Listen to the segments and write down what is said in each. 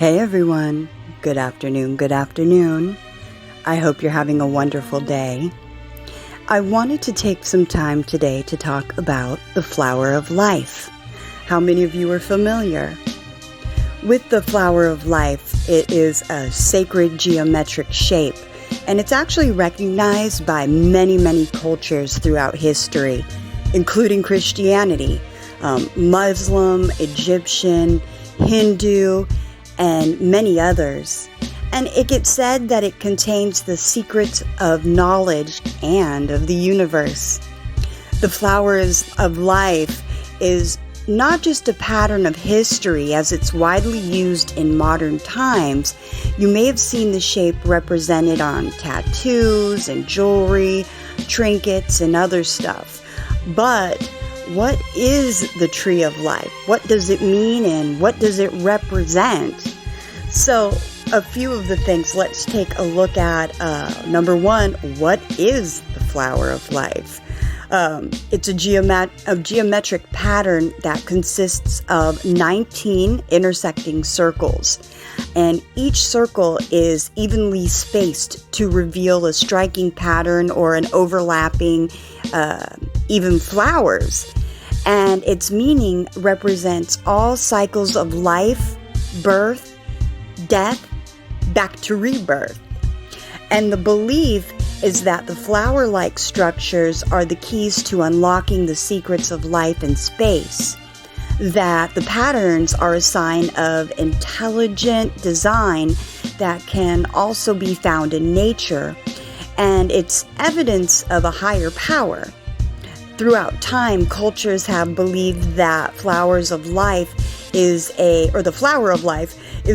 Hey everyone, good afternoon, good afternoon. I hope you're having a wonderful day. I wanted to take some time today to talk about the flower of life. How many of you are familiar? With the flower of life, it is a sacred geometric shape, and it's actually recognized by many cultures throughout history, including Christianity, Muslim, Egyptian, Hindu, and many others. And it gets said that it contains the secrets of knowledge and of the universe. The flowers of life is not just a pattern of history as it's widely used in modern times. You may have seen the shape represented on tattoos and jewelry, trinkets, and other stuff. But what is the tree of life? What does it mean and what does it represent? So, a few of the things, let's take a look at. Number one, what is the flower of life? It's a geometric pattern that consists of 19 intersecting circles. And each circle is evenly spaced to reveal a striking pattern or an overlapping, even flowers. And its meaning represents all cycles of life, birth, death, back to rebirth. And the belief is that the flower-like structures are the keys to unlocking the secrets of life and space. That the patterns are a sign of intelligent design that can also be found in nature, and it's evidence of a higher power. Throughout time, cultures have believed that the flower of life is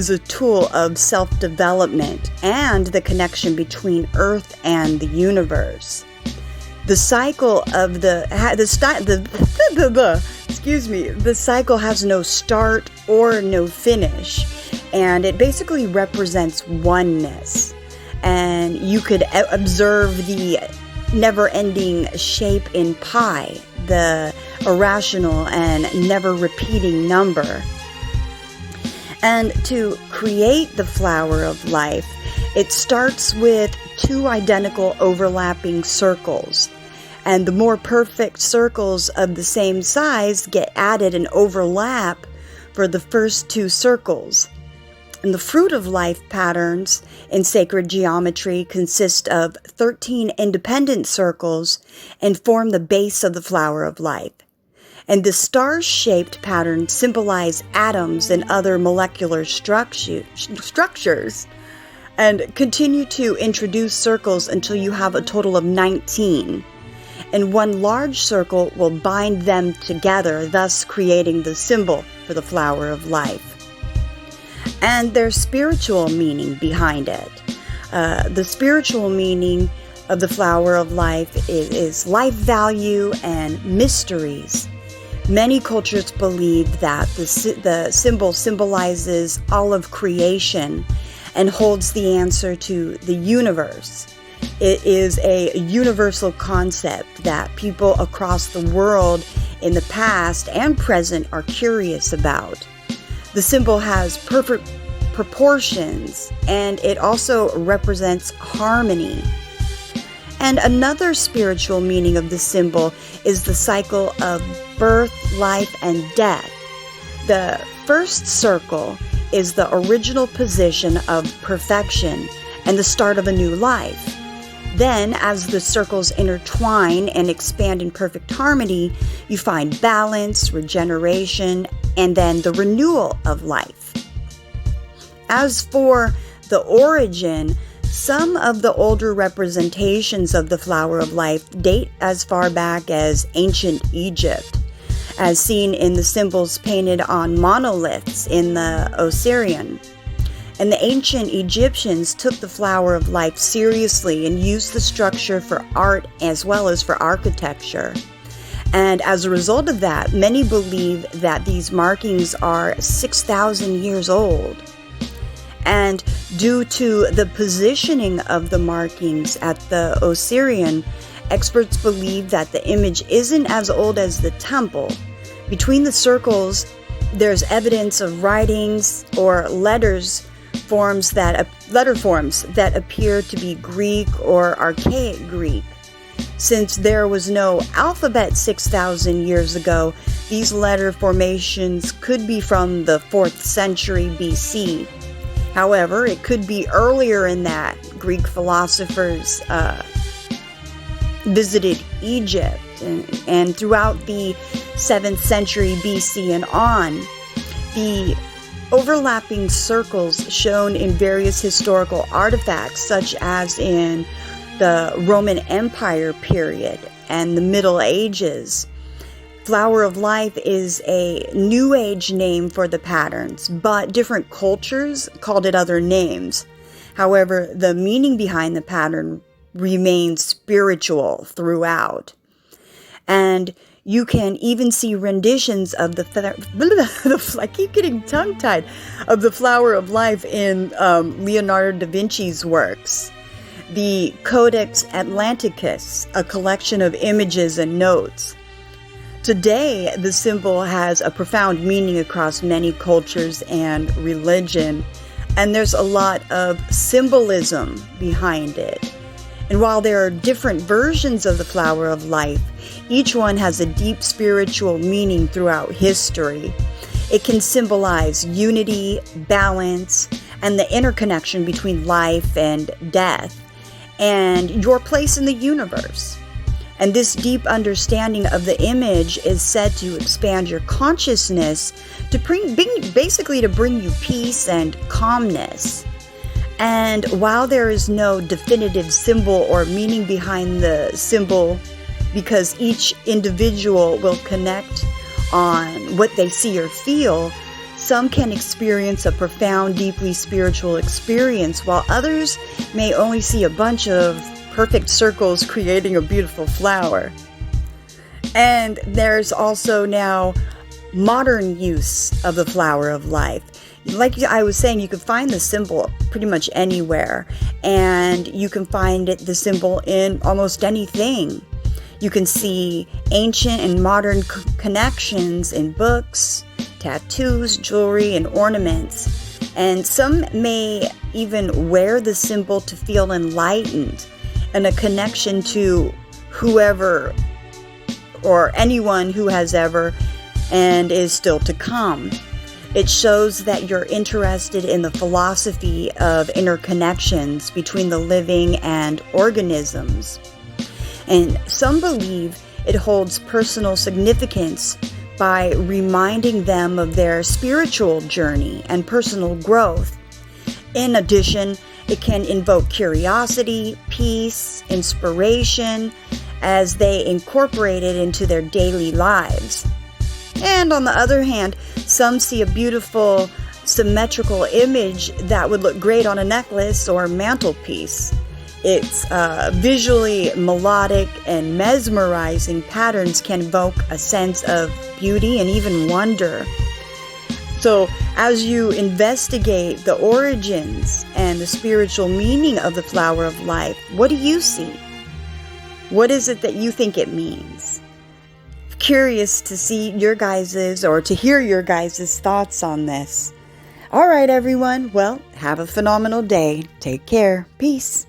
a tool of self-development and the connection between Earth and the universe. The cycle of the cycle has no start or no finish, and it basically represents oneness. And you could observe the never-ending shape in pi, the irrational and never-repeating number. And to create the flower of life, it starts with two identical overlapping circles. And the more perfect circles of the same size get added and overlap for the first two circles. And the fruit of life patterns in sacred geometry consist of 13 independent circles and form the base of the flower of life. And the star-shaped patterns symbolize atoms and other molecular structures, and continue to introduce circles until you have a total of 19. And one large circle will bind them together, thus creating the symbol for the flower of life. And there's spiritual meaning behind it. The spiritual meaning of the flower of life is life value and mysteries. Many cultures believe that the symbol symbolizes all of creation and holds the answer to the universe. It is a universal concept that people across the world in the past and present are curious about. The symbol has perfect proportions, and it also represents harmony. And another spiritual meaning of the symbol is the cycle of birth, life, and death. The first circle is the original position of perfection and the start of a new life. Then, as the circles intertwine and expand in perfect harmony, you find balance, regeneration, and then the renewal of life. As for the origin, some of the older representations of the flower of life date as far back as ancient Egypt, as seen in the symbols painted on monoliths in the Osirian. And the ancient Egyptians took the flower of life seriously and used the structure for art as well as for architecture. And as a result of that, many believe that these markings are 6,000 years old. And due to the positioning of the markings at the Osirian, experts believe that the image isn't as old as the temple. Between the circles there's evidence of writings or letter forms that appear to be Greek or archaic Greek. Since there was no alphabet 6,000 years ago, these letter formations could be from the 4th century BC. However, it could be earlier in that. Greek philosophers visited Egypt, and throughout the 7th century BC and on, the overlapping circles shown in various historical artifacts, such as in the Roman Empire period and the Middle Ages. Flower of Life is a New Age name for the patterns, but different cultures called it other names. However, the meaning behind the pattern remains spiritual throughout. And you can even see renditions of I keep getting tongue-tied, of the Flower of Life in Leonardo da Vinci's works. The Codex Atlanticus, a collection of images and notes. Today, the symbol has a profound meaning across many cultures and religion, and there's a lot of symbolism behind it. And while there are different versions of the Flower of Life, each one has a deep spiritual meaning throughout history. It can symbolize unity, balance, and the interconnection between life and death, and your place in the universe. And this deep understanding of the image is said to expand your consciousness to bring you peace and calmness. And while there is no definitive symbol or meaning behind the symbol, because each individual will connect on what they see or feel, some can experience a profound, deeply spiritual experience, while others may only see a bunch of perfect circles creating a beautiful flower. And there's also now modern use of the Flower of Life. Like I was saying, you can find the symbol pretty much anywhere, and you can find the symbol in almost anything. You can see ancient and modern connections in books, tattoos, jewelry, and ornaments. And some may even wear the symbol to feel enlightened and a connection to whoever or anyone who has ever and is still to come. It shows that you're interested in the philosophy of interconnections between the living and organisms. And some believe it holds personal significance by reminding them of their spiritual journey and personal growth. In addition, it can invoke curiosity, peace, inspiration, as they incorporate it into their daily lives. And on the other hand, some see a beautiful symmetrical image that would look great on a necklace or mantelpiece. Its visually melodic and mesmerizing patterns can evoke a sense of beauty and even wonder. So as you investigate the origins and the spiritual meaning of the Flower of Life, what do you see? What is it that you think it means? Curious to see your guys's or to hear your guys's thoughts on this. All right, everyone. Well, have a phenomenal day. Take care. Peace.